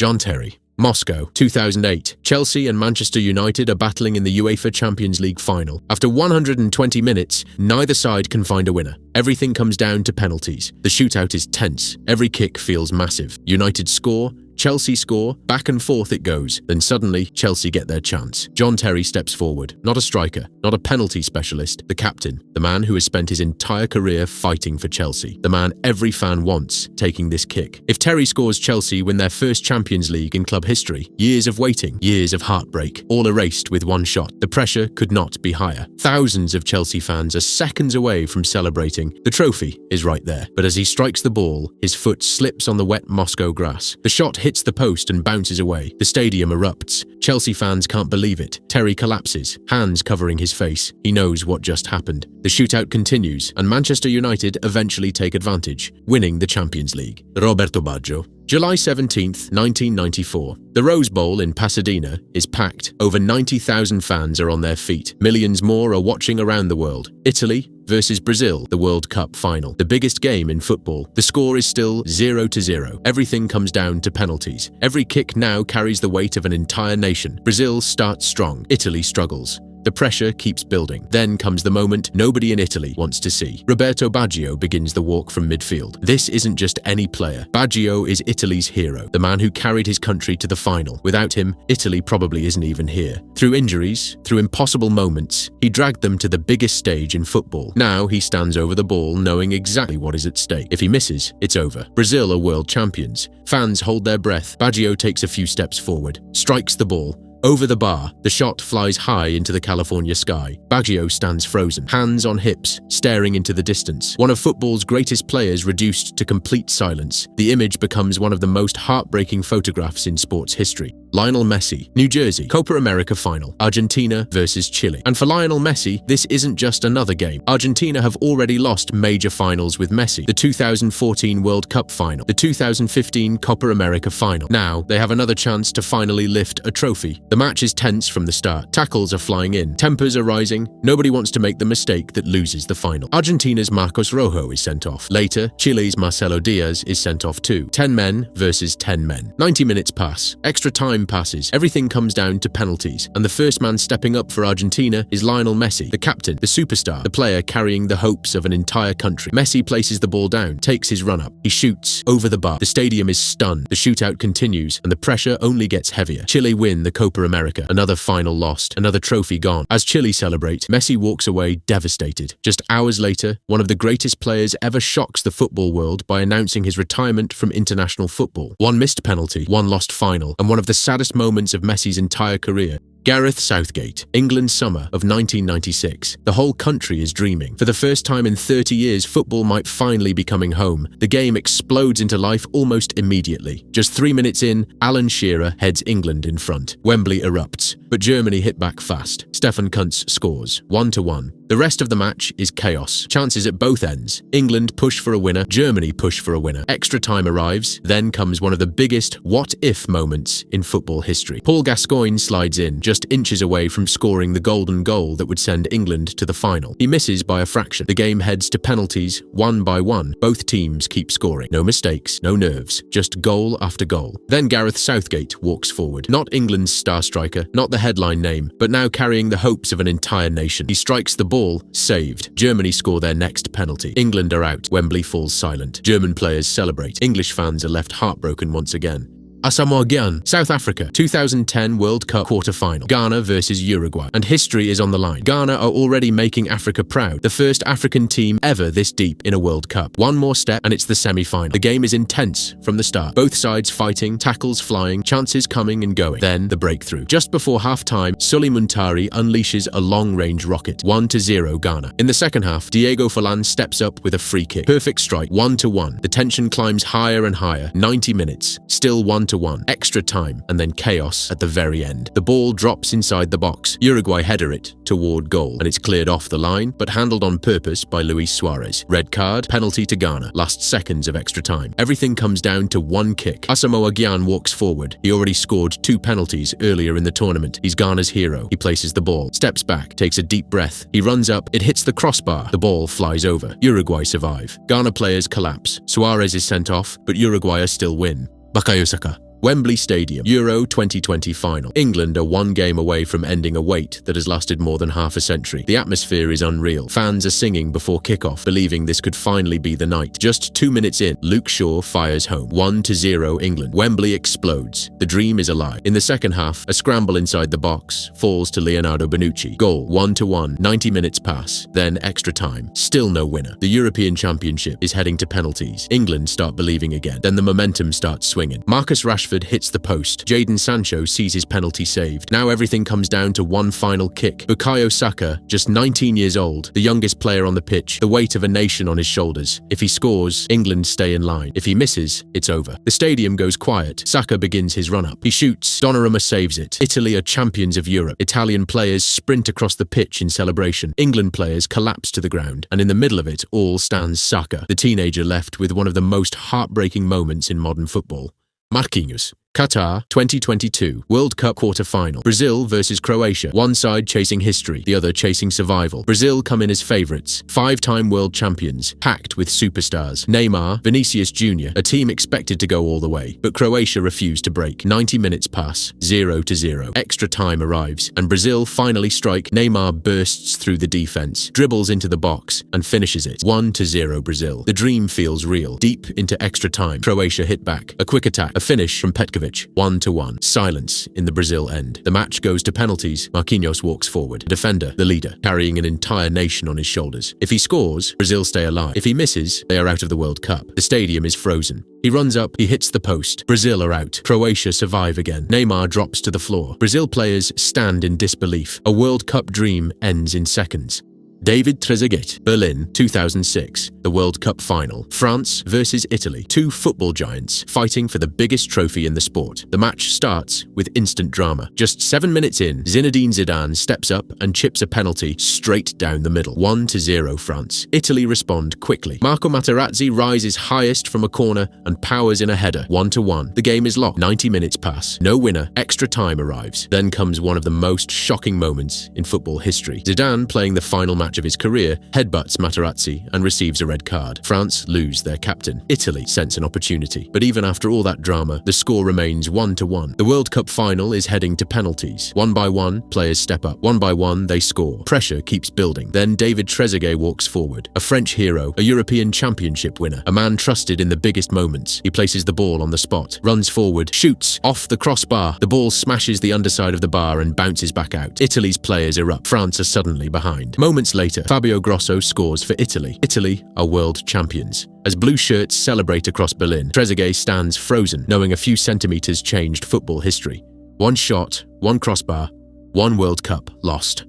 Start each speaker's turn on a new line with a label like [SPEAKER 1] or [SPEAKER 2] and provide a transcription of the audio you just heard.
[SPEAKER 1] John Terry. Moscow, 2008. Chelsea and Manchester United are battling in the UEFA Champions League final. After 120 minutes, neither side can find a winner. Everything comes down to penalties. The shootout is tense. Every kick feels massive. United score, Chelsea score, back and forth it goes. Then suddenly, Chelsea get their chance. John Terry steps forward. Not a striker, not a penalty specialist, the captain, the man who has spent his entire career fighting for Chelsea. The man every fan wants, taking this kick. If Terry scores, Chelsea win their first Champions League in club history. Years of waiting, years of heartbreak, all erased with one shot. The pressure could not be higher. Thousands of Chelsea fans are seconds away from celebrating. The trophy is right there. But as he strikes the ball, his foot slips on the wet Moscow grass. The shot hits the post and bounces away. The stadium erupts. Chelsea fans can't believe it. Terry collapses, hands covering his face. He knows what just happened. The shootout continues, and Manchester United eventually take advantage, winning the Champions League. Roberto Baggio. July 17th, 1994. The Rose Bowl in Pasadena is packed. Over 90,000 fans are on their feet. Millions more are watching around the world. Italy versus Brazil, the World Cup final. The biggest game in football. The score is still 0-0. Everything comes down to penalties. Every kick now carries the weight of an entire nation. Brazil starts strong. Italy struggles. The pressure keeps building. Then comes the moment nobody in Italy wants to see. Roberto Baggio begins the walk from midfield. This isn't just any player. Baggio is Italy's hero, the man who carried his country to the final. Without him, Italy probably isn't even here. Through injuries, through impossible moments, he dragged them to the biggest stage in football. Now he stands over the ball knowing exactly what is at stake. If he misses, it's over. Brazil are world champions. Fans hold their breath. Baggio takes a few steps forward, strikes the ball. Over the bar, the shot flies high into the California sky. Baggio stands frozen, hands on hips, staring into the distance. One of football's greatest players reduced to complete silence. The image becomes one of the most heartbreaking photographs in sports history. Lionel Messi, New Jersey, Copa América final, Argentina versus Chile. And for Lionel Messi, this isn't just another game. Argentina have already lost major finals with Messi. The 2014 World Cup final, the 2015 Copa América final. Now, they have another chance to finally lift a trophy. The match is tense from the start. Tackles are flying in. Tempers are rising. Nobody wants to make the mistake that loses the final. Argentina's Marcos Rojo is sent off. Later, Chile's Marcelo Diaz is sent off too. 10 men versus 10 men. 90 minutes pass. Extra time passes. Everything comes down to penalties. And the first man stepping up for Argentina is Lionel Messi, the captain, the superstar, the player carrying the hopes of an entire country. Messi places the ball down, takes his run-up. He shoots over the bar. The stadium is stunned. The shootout continues, and the pressure only gets heavier. Chile win the Copa América. Another final lost. Another trophy gone. As Chile celebrate, Messi walks away devastated. Just hours later, one of the greatest players ever shocks the football world by announcing his retirement from international football. One missed penalty, one lost final, and one of the saddest moments of Messi's entire career. Gareth Southgate, England's summer of 1996. The whole country is dreaming. For the first time in 30 years, football might finally be coming home. The game explodes into life almost immediately. Just 3 minutes in, Alan Shearer heads England in front. Wembley erupts, but Germany hit back fast. Stefan Kuntz scores, 1-1. The rest of the match is chaos. Chances at both ends. England push for a winner, Germany push for a winner. Extra time arrives, then comes one of the biggest what-if moments in football history. Paul Gascoigne slides in, just inches away from scoring the golden goal that would send England to the final. He misses by a fraction. The game heads to penalties, one by one. Both teams keep scoring. No mistakes, no nerves, just goal after goal. Then Gareth Southgate walks forward. Not England's star striker, not the headline name, but now carrying the hopes of an entire nation. He strikes the ball, saved. Germany score their next penalty. England are out. Wembley falls silent. German players celebrate. English fans are left heartbroken once again. Asamoah Gyan, South Africa, 2010 World Cup quarter-final, Ghana versus Uruguay, and history is on the line. Ghana are already making Africa proud, the first African team ever this deep in a World Cup. One more step and it's the semi-final. The game is intense from the start, both sides fighting, tackles flying, chances coming and going. Then the breakthrough. Just before half-time, Sulley Muntari unleashes a long-range rocket, 1-0 Ghana. In the second half, Diego Forlan steps up with a free kick. Perfect strike, 1-1. The tension climbs higher and higher, 90 minutes, still 1-1. Extra time, and then chaos at the very end. The ball drops inside the box. Uruguay header it toward goal, and it's cleared off the line, but handled on purpose by Luis Suarez. Red card, penalty to Ghana. Last seconds of extra time. Everything comes down to one kick. Asamoah Gyan walks forward. He already scored 2 penalties earlier in the tournament. He's Ghana's hero. He places the ball, steps back, takes a deep breath. He runs up, it hits the crossbar. The ball flies over. Uruguay survive. Ghana players collapse. Suarez is sent off, but Uruguay still win. Bukayo Saka. Wembley Stadium, Euro 2020 final. England are one game away from ending a wait that has lasted more than half a century. The atmosphere is unreal. Fans are singing before kickoff, believing this could finally be the night. Just 2 minutes in, Luke Shaw fires home. 1-0 England. Wembley explodes. The dream is alive. In the second half, a scramble inside the box falls to Leonardo Bonucci. Goal, 1-1, 90 minutes pass, then extra time. Still no winner. The European Championship is heading to penalties. England start believing again. Then the momentum starts swinging. Marcus Rashford hits the post. Jadon Sancho sees his penalty saved. Now everything comes down to one final kick. Bukayo Saka, just 19 years old, the youngest player on the pitch, the weight of a nation on his shoulders. If he scores, England stay in line. If he misses, it's over. The stadium goes quiet. Saka begins his run-up. He shoots. Donnarumma saves it. Italy are champions of Europe. Italian players sprint across the pitch in celebration. England players collapse to the ground. And in the middle of it all stands Saka, the teenager left with one of the most heartbreaking moments in modern football. Marquinhos. Qatar 2022 World Cup quarter-final. Brazil versus Croatia. One side chasing history, the other chasing survival. Brazil come in as favourites, 5-time world champions, packed with superstars. Neymar, Vinicius Jr., a team expected to go all the way. But Croatia refused to break. 90 minutes pass, 0-0. Extra time arrives, and Brazil finally strike. Neymar bursts through the defence, dribbles into the box, and finishes it. 1-0 Brazil. The dream feels real. Deep into extra time, Croatia hit back. A quick attack, a finish from Petkovic. 1-1. Silence in the Brazil end. The match goes to penalties. Marquinhos walks forward. Defender, the leader, carrying an entire nation on his shoulders. If he scores, Brazil stay alive. If he misses, they are out of the World Cup. The stadium is frozen. He runs up, he hits the post. Brazil are out. Croatia survive again. Neymar drops to the floor. Brazil players stand in disbelief. A World Cup dream ends in seconds. David Trezeguet, Berlin, 2006, the World Cup final. France versus Italy, two football giants fighting for the biggest trophy in the sport. The match starts with instant drama. Just 7 minutes in, Zinedine Zidane steps up and chips a penalty straight down the middle. 1-0 France. Italy respond quickly. Marco Materazzi rises highest from a corner and powers in a header. 1-1. The game is locked. 90 minutes pass. No winner. Extra time arrives. Then comes one of the most shocking moments in football history. Zidane, playing the final match of his career, headbutts Materazzi and receives a red card. France lose their captain. Italy sense an opportunity. But even after all that drama, the score remains 1-1. The World Cup final is heading to penalties. One by one, players step up. One by one, they score. Pressure keeps building. Then David Trezeguet walks forward. A French hero, a European Championship winner, a man trusted in the biggest moments. He places the ball on the spot, runs forward, shoots off the crossbar. The ball smashes the underside of the bar and bounces back out. Italy's players erupt. France are suddenly behind. Moments later, Fabio Grosso scores for Italy. Italy are world champions. As blue shirts celebrate across Berlin, Trezeguet stands frozen, knowing a few centimetres changed football history. One shot, one crossbar, one World Cup lost.